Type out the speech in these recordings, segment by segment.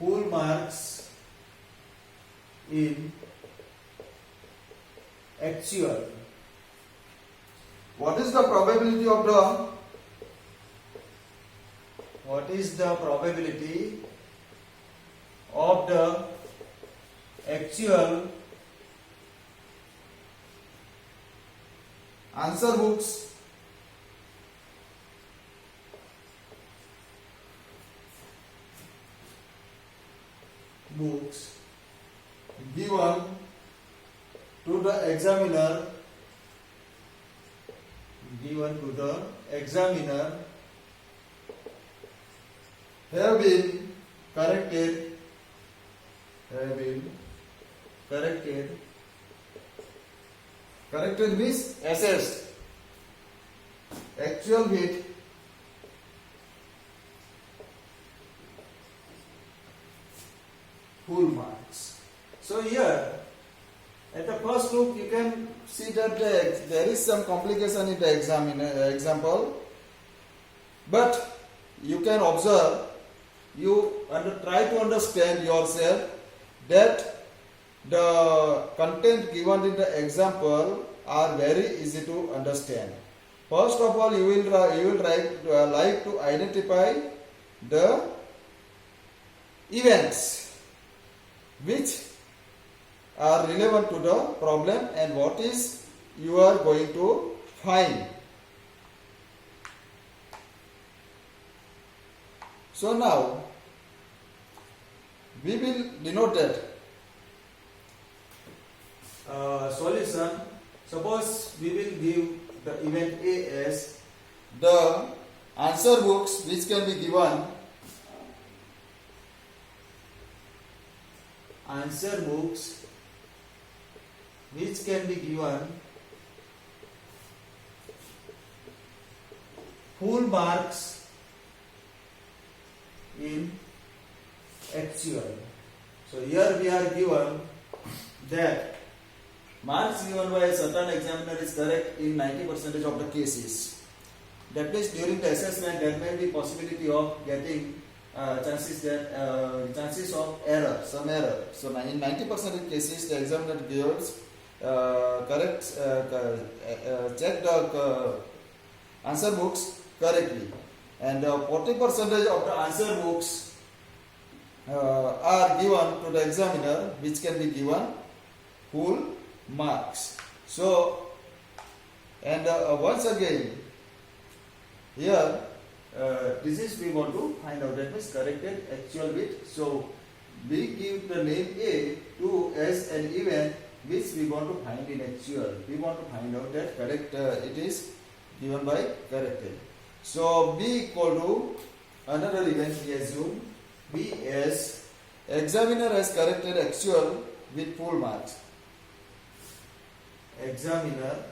full marks in actual. What is the probability of the actual answer books given to the examiner have been corrected means assessed actual with full marks. So here, at the first look, you can see that there is some complication in the example, but you can observe, try to understand yourself that the content given in the example are very easy to understand. First of all, you will like to identify the events which are relevant to the problem and what is you are going to find. So now we will denote that solution. Suppose we will give the event A as the answer books which can be given full marks in actual. So here we are given that marks given by a certain examiner is correct in 90% of the cases. That means during the assessment there may be possibility of getting chances of error, some error. So in 90% of cases the examiner gives check the answer books correctly, and 40% of the answer books are given to the examiner which can be given full marks. So, and once again here this is we want to find out, that means corrected actual with. So we give the name A to as an event which we want to find in actual. We want to find out that correct it is given by corrected. So B equal to another event we assume B as examiner has corrected actual with full marks. Examiner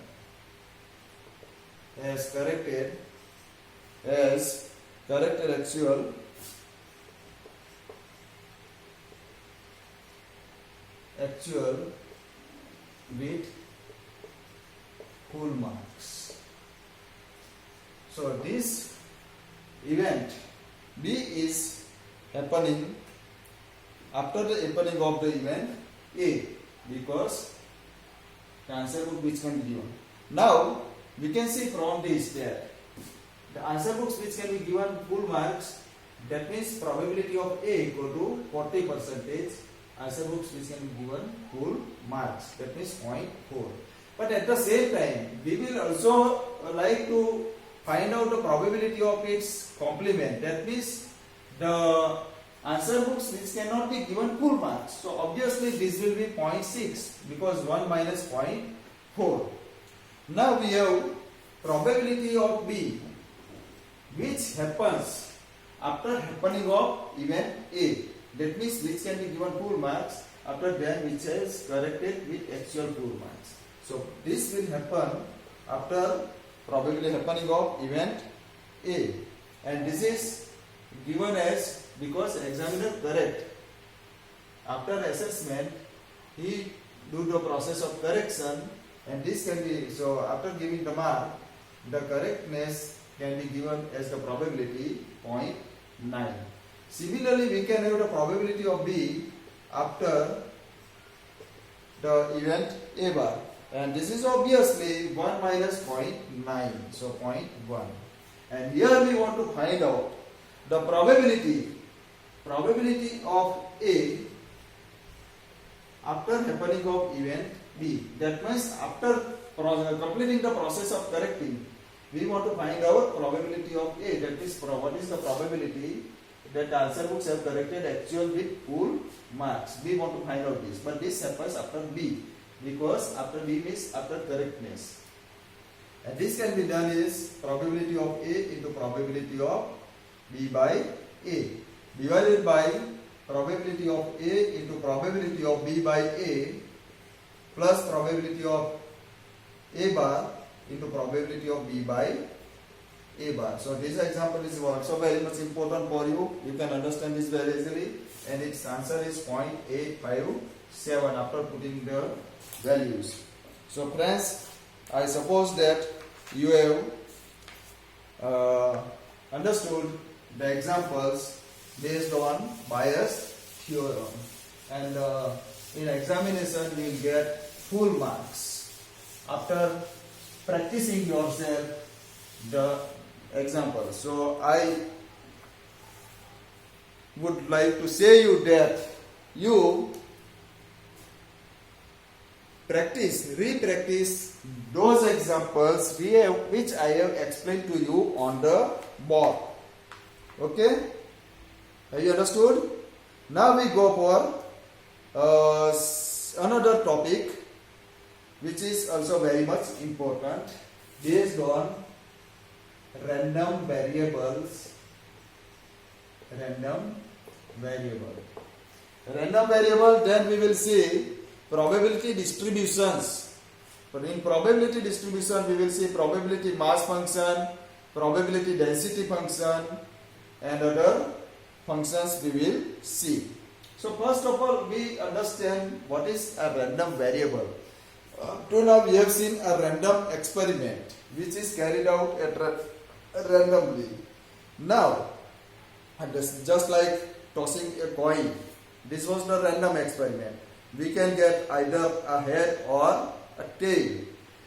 has corrected actual with full marks. So this event B is happening after the happening of the event A, because the answer book which can be given. Now We can see from this that the answer books which can be given full marks, that means probability of A equal to 40%. Answer books which can be given full marks, that means 0.4. But at the same time, we will also like to find out the probability of its complement. That means the answer books which cannot be given full marks. So obviously this will be 0.6 because 1 minus 0.4. Now we have probability of B which happens after happening of event A. That means which can be given full marks, after that which is corrected with actual full marks. So this will happen after probability happening of event A, and this is given as because examiner correct. After assessment he do the process of correction, and this can be, so after giving the mark, the correctness can be given as the probability 0.9. Similarly, we can have the probability of B after the event A bar, and this is obviously 1 minus 0.9, so 0.1. And here we want to find out the probability of A after happening of event B. That means after completing the process of correcting, we want to find out probability of A. That is, what is the probability that the answer books have corrected actual with full marks. We want to find out this, but this happens after B, because after B means after correctness. And this can be done is probability of A into probability of B by A divided by probability of A into probability of B by A plus probability of A bar into probability of B by A bar. So this example is also very much important for you. You can understand this very easily, and its answer is 0.857 after putting the values. So friends, I suppose that you have understood the examples based on bias theorem, and in examination you will get full marks after practicing yourself the example. So I would like to say you that you re-practice those examples which I have explained to you on the board. Okay? Have you understood? Now we go for another topic which is also very much important, based on random variables. Random variable, then we will see probability distributions. But in probability distribution, we will see probability mass function, probability density function, and other functions we will see. So first of all, we understand what is a random variable. Till now we have seen a random experiment which is carried out randomly. Now, just like tossing a coin, this was the random experiment. We can get either a head or a tail.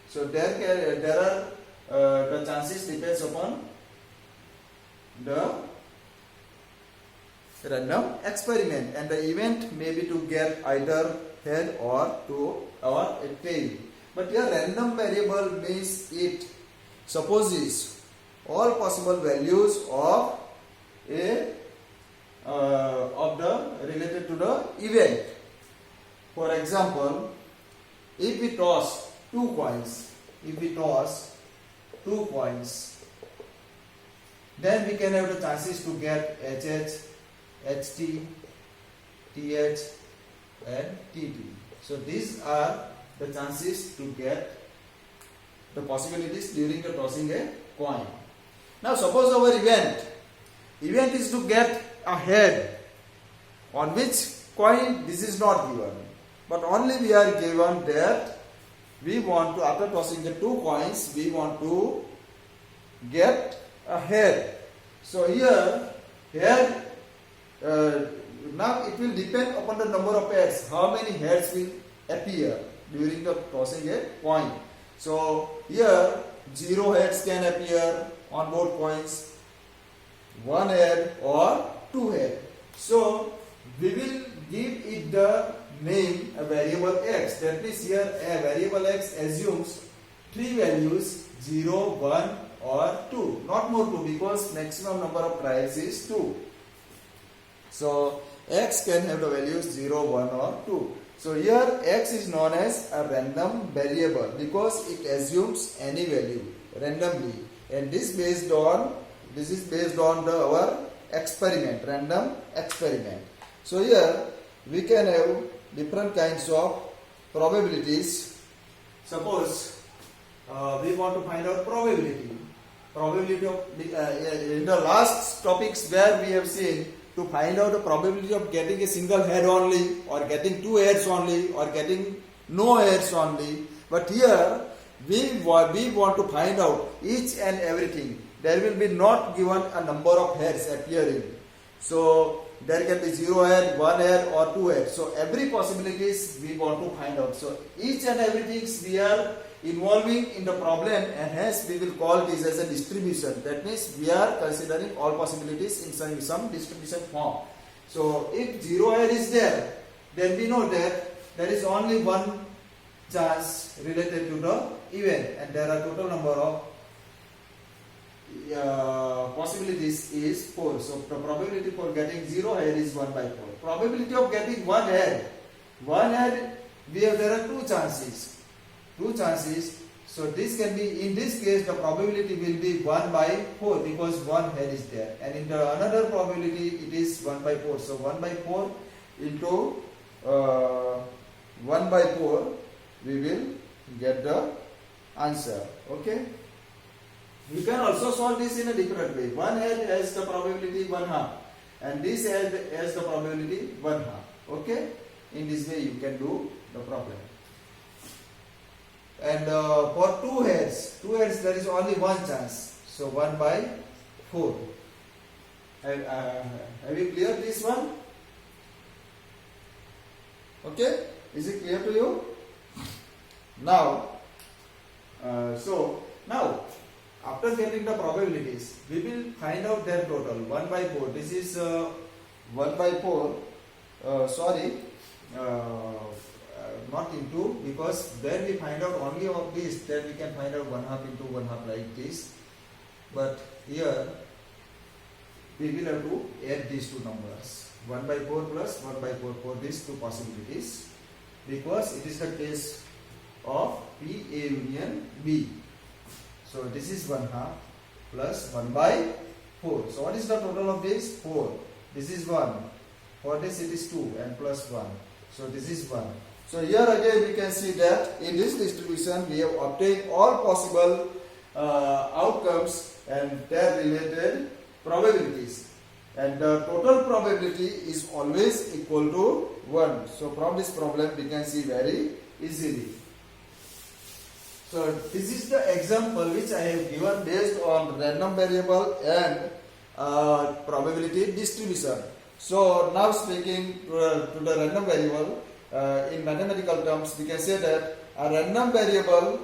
So there are the chances depends upon the random experiment, and the event may be to get either head or a tail. But here random variable means it supposes all possible values of the related to the event. For example, if we toss two coins, then we can have the chances to get HH, HT, TH, and TT. So these are the chances to get the possibilities during the tossing a coin. Now suppose our event is to get a head, on which coin this is not given, but only we are given that we want to, after tossing the two coins, we want to get a head. So here now it will depend upon the number of heads, how many heads will appear during the tossing a coin. So here 0 heads can appear on both coins, 1 head or 2 head. So we will give it the name a variable x. That means here a variable x assumes 3 values, 0, 1 or 2, not more 2, because maximum number of trials is 2. So x can have the values 0, 1 or 2. So here x is known as a random variable because it assumes any value randomly, and this is based on our experiment, random experiment. So here we can have different kinds of probabilities. Suppose we want to find out probability of in the last topics where we have seen to find out the probability of getting a single head only, or getting 2 heads only, or getting no heads only. But here we want to find out each and everything. There will be not given a number of heads appearing. So there can be 0 head, 1 head or 2 head. So every possibilities we want to find out. So each and everything we are involving in the problem, and hence we will call this as a distribution. That means we are considering all possibilities in some distribution form. So if 0 head is there, then we know that there is only one chance related to the event, and there are total number of possibilities is 4. So the probability for getting 0 head is 1 by 4. Probability of getting 1 head, there are two chances. So this can be, in this case the probability will be 1 by 4 because 1 head is there, and in the another probability it is 1 by 4. So 1 by 4 into 1 by 4 we will get the answer. Okay. You can also solve this in a different way. One head has the probability 1/2 and this head has the probability 1/2. Okay. In this way you can do the problem. And for two heads there is only one chance. So 1 by 4. Have you cleared this one? Okay. Is it clear to you? Now, now after getting the probabilities, we will find out their total. 1 by 4. This is 1 by 4. Not into, because when we find out only of this, then we can find out 1/2 into 1/2 like this. But here we will have to add these two numbers. 1 by 4 plus 1 by 4 for these two possibilities, because it is the case of P A union B. So this is 1/2 plus 1 by 4. So what is the total of this? 4. This is 1. For this it is 2 and plus 1. So this is 1. So here again we can see that in this distribution we have obtained all possible outcomes and their related probabilities. And the total probability is always equal to 1. So from this problem we can see very easily. So this is the example which I have given based on random variable and probability distribution. So now speaking to the random variable, in mathematical terms we can say that a random variable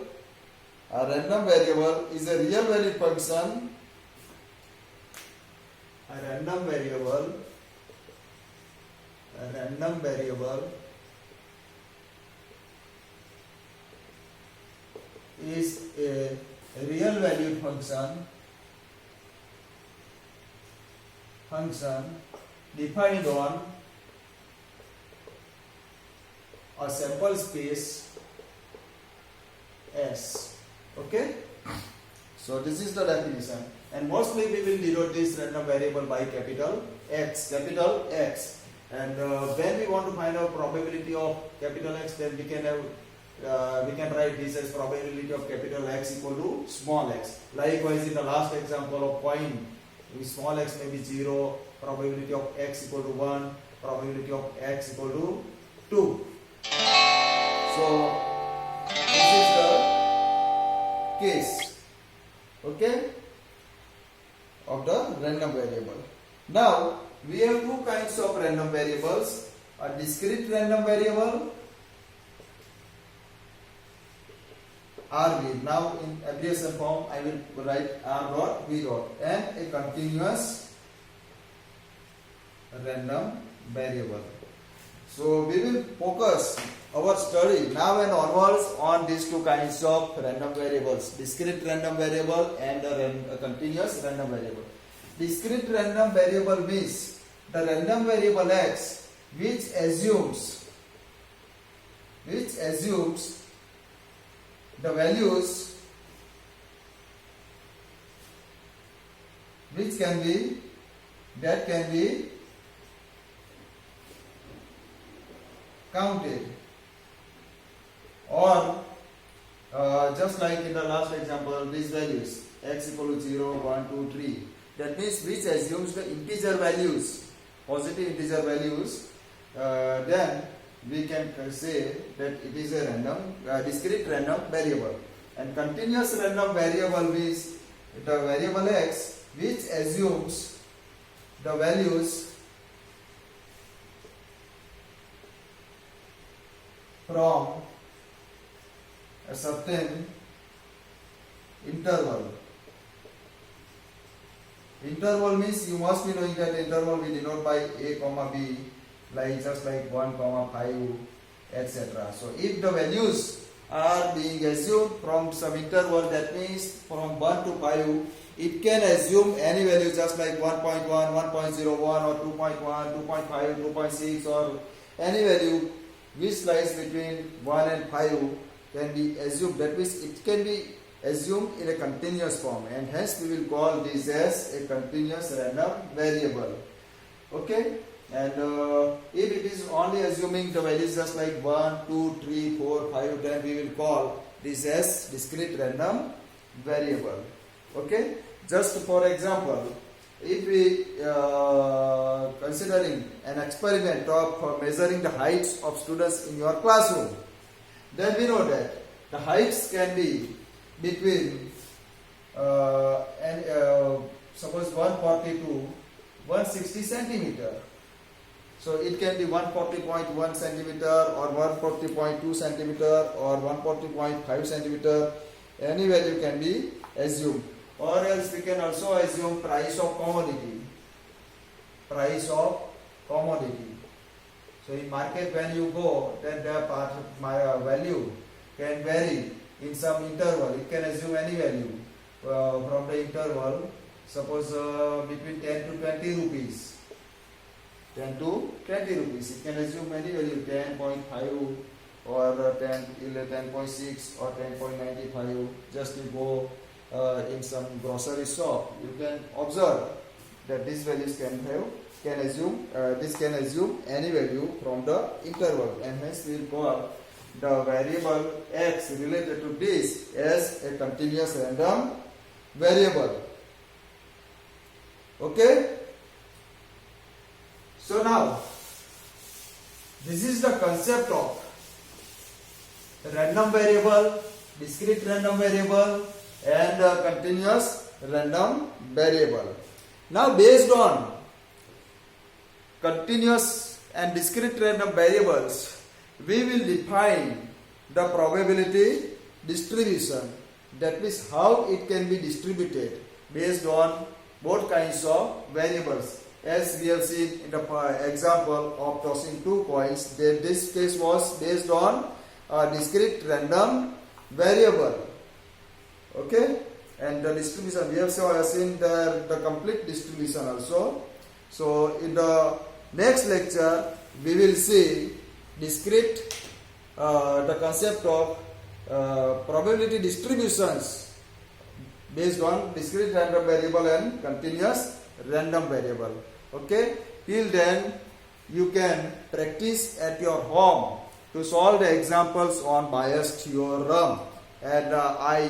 is a real valued function. A random variable is a real valued function defined on a sample space S. Okay. So this is the definition, and mostly we will denote this random variable by capital X. And when we want to find out probability of capital X, then we can write this as probability of capital X equal to small x. Likewise, in the last example of coin, small x may be 0, probability of x equal to 1, probability of x equal to 2. So this is the case, okay, of the random variable. Now we have two kinds of random variables: a discrete random variable, RV. Now in abbreviation form I will write R dot V dot, and a continuous random variable. So we will focus our study now and onwards on these two kinds of random variables: discrete random variable and a continuous random variable. Discrete random variable means the random variable X which assumes the values can be counted, or just like in the last example, these values x equal to 0, 1, 2, 3. That means which assumes the integer values, positive integer values, then we can say that it is a discrete random variable. And continuous random variable means the variable x which assumes the values from a certain interval. Interval means you must be knowing that interval we denote by a comma b, like just like 1 comma 5, etc. So if the values are being assumed from some interval, that means from 1 to 5, it can assume any value just like 1.1, 1.01 or 2.1, 2.5, 2.6 or any value which lies between 1 and 5 can be assumed. That means it can be assumed in a continuous form, and hence we will call this as a continuous random variable. Okay, and if it is only assuming the values just like 1, 2, 3, 4, 5, then we will call this as discrete random variable. Okay, just for example, if we considering an experiment of measuring the heights of students in your classroom, then we know that the heights can be between suppose 140 to 160 centimeter. So it can be 140.1 centimeter or 140.2 centimeter or 140.5 centimeter. Any value can be assumed. Or else we can also assume price of commodity. Price of commodity. So in market when you go, then the value can vary in some interval. It can assume any value from the interval. Suppose between 10 to 20 rupees. 10 to 20 rupees. It can assume any value, 10.5 or 10.6 or 10.95. Just you go in some grocery shop, you can observe that these values can assume any value from the interval, and hence we will call the variable x related to this as a continuous random variable. Okay. So now, this is the concept of random variable, discrete random variable, and continuous random variable. Now, based on continuous and discrete random variables, we will define the probability distribution. That means how it can be distributed based on both kinds of variables. As we have seen in the example of tossing 2 coins, that this case was based on a discrete random variable. Okay, and the distribution we have seen the complete distribution also. So in the next lecture we will see discrete the concept of probability distributions based on discrete random variable and continuous random variable. Okay, till then you can practice at your home to solve the examples on Bayes' theorem, and I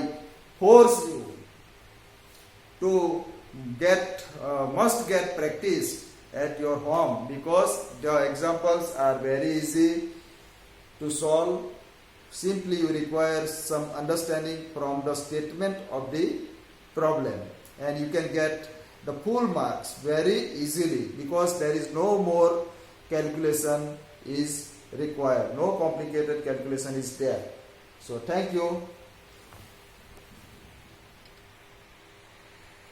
force you to must get practice at your home, because the examples are very easy to solve. Simply you require some understanding from the statement of the problem, and you can get the full marks very easily, because there is no more calculation is required, no complicated calculation is there. So thank you.